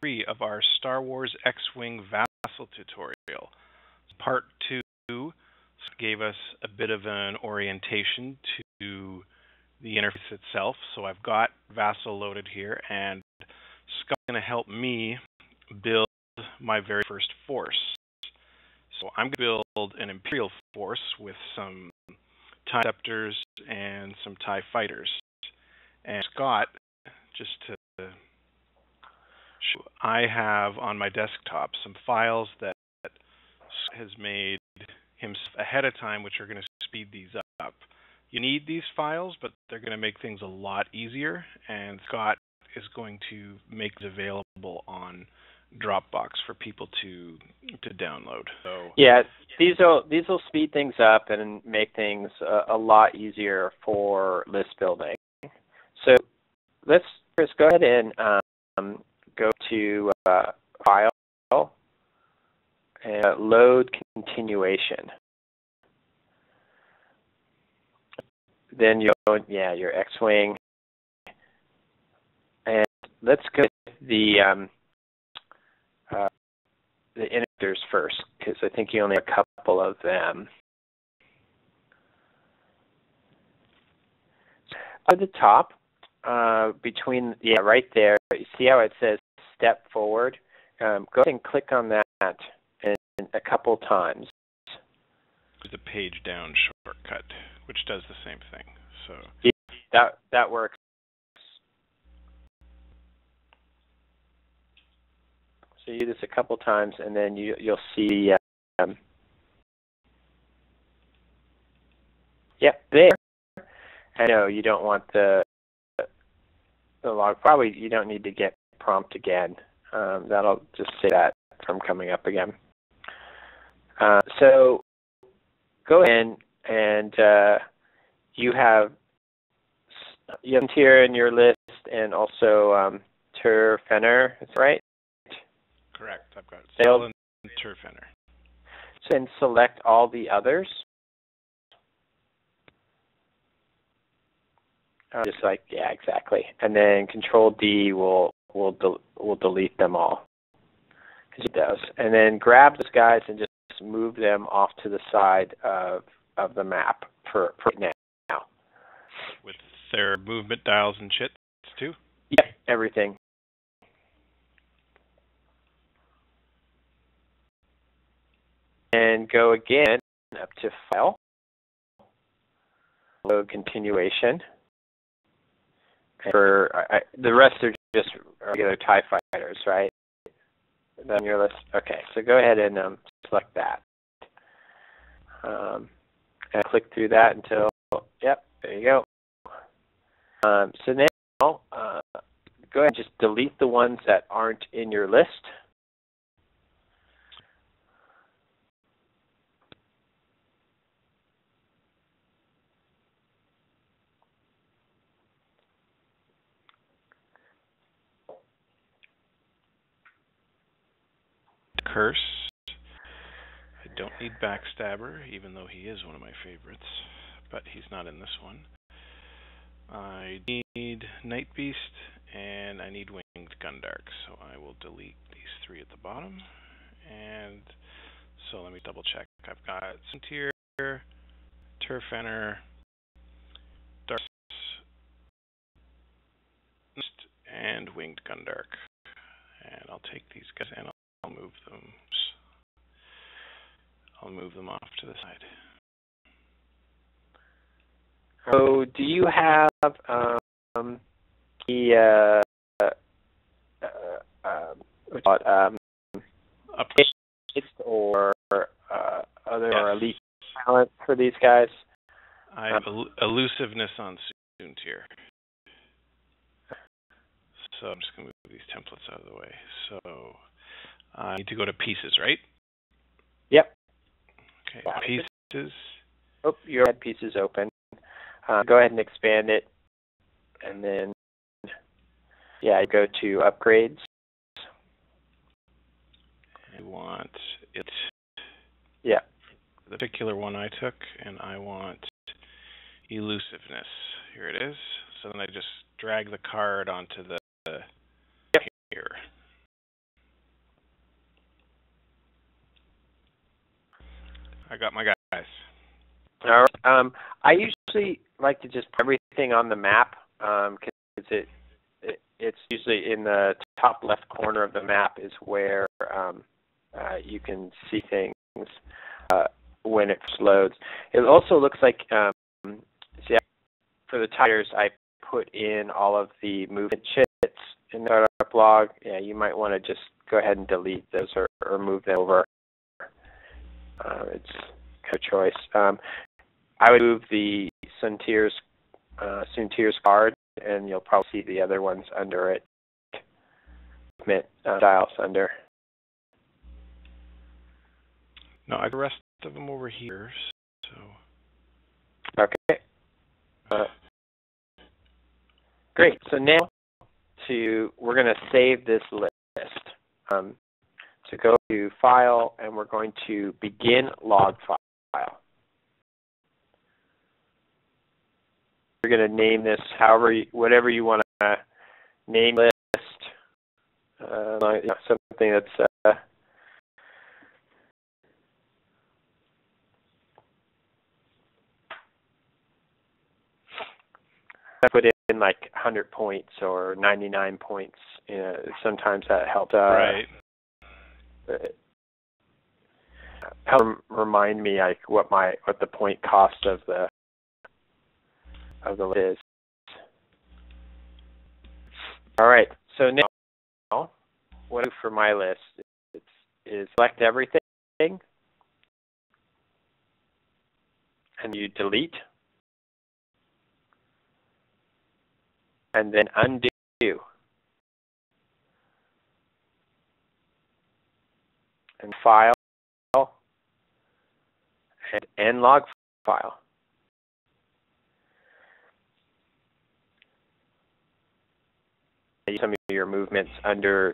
3 of our Star Wars X-Wing Vassal tutorial. Part 2 gave us a bit of an orientation to the interface itself. So I've got Vassal loaded here, and Scott's going to help me build my very first force. So I'm going to build an Imperial force with some TIE Interceptors and some TIE Fighters. And Scott, just to show, I have on my desktop some files that Scott has made himself ahead of time, which are going to speed these up. You need these files, but they're going to make things a lot easier, and Scott is going to make it available on Dropbox for people to download. So yeah, these will speed things up and make things a lot easier for list building. So let's just go ahead and go to File and Load Continuation. Then you go, your X-Wing, and let's go with the inhibitors first, because I think you only have a couple of them. At the top, between, right there, you see how it says step forward? Go ahead and click on that and a couple times. The page down shortcut, which does the same thing. So yeah, that works. So you do this a couple times, and then you'll see. There. I know you don't want the log. Probably you don't need to get prompt again. That'll just save that from coming up again. So go ahead and you have here in your list, and also Fenner, is right? Correct. I've got Sail and Fenner. So and select all the others. Just like, exactly. And then Control D will delete them all. It does. And then grab those guys and just move them off to the side of the map for now. With their movement dials and shit too? Yep, everything. And go again up to File, Load Continuation. For the rest are just regular TIE Fighters, right? On your list. Okay, so go ahead and select that. And click through that until, there you go. So now, go ahead and just delete the ones that aren't in your list. Curse. I don't need Backstabber, even though he is one of my favorites, but he's not in this one. I need Night Beast, and I need Winged Gundark, so I will delete these 3 at the bottom. And so let me double check. I've got Centier, Fenner, Dark, and Winged Gundark. And I'll take these guys and I'll move them. I'll move them off to the side. So, do you have the or other elite talent for these guys? I have elusiveness on Soontier. So I'm just going to move these templates out of the way. So I need to go to pieces, right? Yep. Okay, pieces. Oh, you had pieces open. Go ahead and expand it. And then, go to upgrades. I want it. Yeah. The particular one I took, and I want elusiveness. Here it is. So then I just drag the card onto the here. I got my guys. All right. I usually like to just put everything on the map because it's usually in the top left corner of the map is where you can see things when it loads. It also looks like see, for the tires, I put in all of the movement chits in the startup log. Yeah, you might want to just go ahead and delete those or move them over. It's kind of a choice. I would move the Soontir's card, and you'll probably see the other ones under it. Movement styles under. No, I got the rest of them over here. So. Okay. Great. So now we're going to save this list. So go to File, and we're going to begin log file. We're going to name this whatever you want to name list. Something that's I put in like 100 points or 99 points. Sometimes that helps. Right. Help remind me like what the point cost of the list is. All right. So now, what I do for my list is select everything, and you delete. And then undo. And file. And end log file. Some of your movements under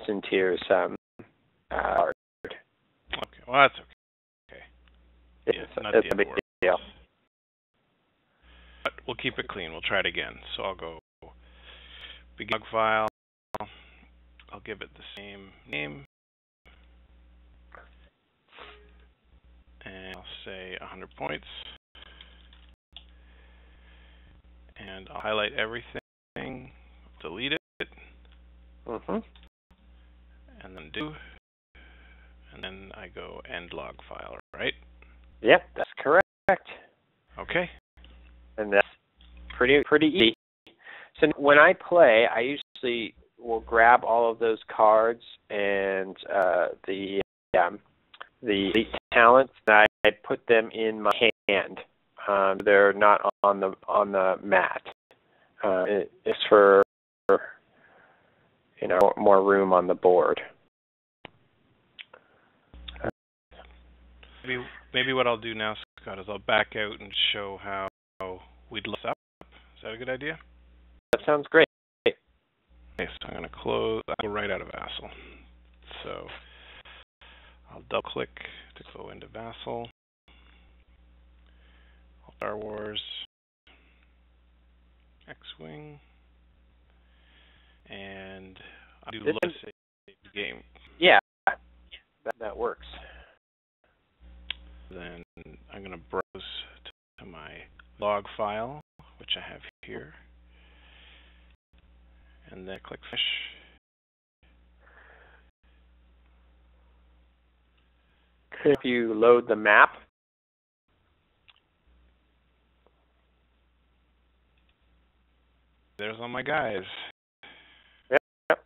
Soontir's card. Okay, well that's okay. Yeah, it's not a big deal. But we'll keep it clean. We'll try it again. So I'll go begin log file. I'll give it the same name. And I'll say 100 points. And I'll highlight everything, delete it, and then do, and then I go end log file, right? Yep, that's correct. Okay. And that's pretty easy. So when I play, I usually will grab all of those cards and the elite talents, and I put them in my hand. They're not on the mat. It's for more room on the board. Maybe what I'll do now, Scott, is I'll back out and show how we'd look up. Is that a good idea? That sounds great. Okay, so I'm going to close. I'll go right out of Vassal. So I'll double click to go into Vassal. Star Wars, X-Wing, and I'll do let's save game. Yeah, that works. Then I'm going to browse to my log file, which I have here, and then click Finish. If you load the map, there's all my guys. Yep.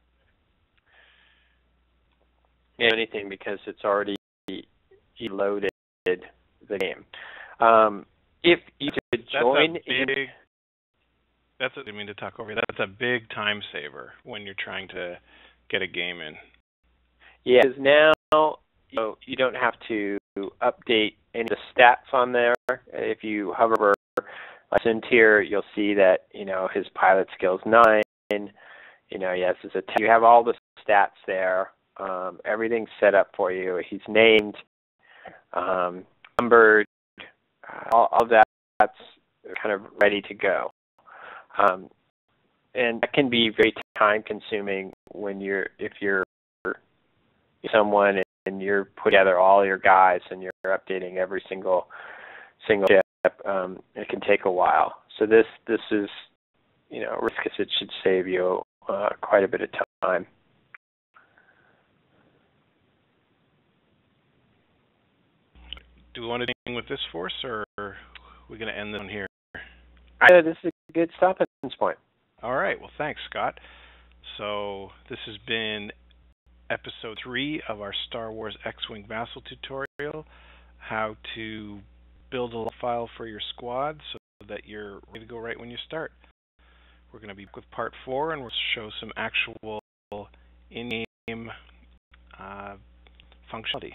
Yeah, anything because it's already loaded the game. If you could join That's what I mean to talk over. That's a big time saver when you're trying to get a game in. Yeah, because now you don't have to update any of the stats on there. If you hover over Soontir, you'll see that his pilot skill's 9. Yes, it's a 10. You have all the stats there. Everything's set up for you. He's named, numbered, all of that's kind of ready to go. And that can be very time consuming if you're someone and you're putting together all your guys and you're updating every single ship, it can take a while. So this is, a risk, because it should save you quite a bit of time. Do we want to do anything with this force, or are we going to end this one here? This is a good stopping point. All right. Well, thanks, Scott. So this has been episode 3 of our Star Wars X-Wing Vassal tutorial, how to build a log file for your squad so that you're ready to go right when you start. We're going to be back with part 4, and we'll show some actual in-game functionality.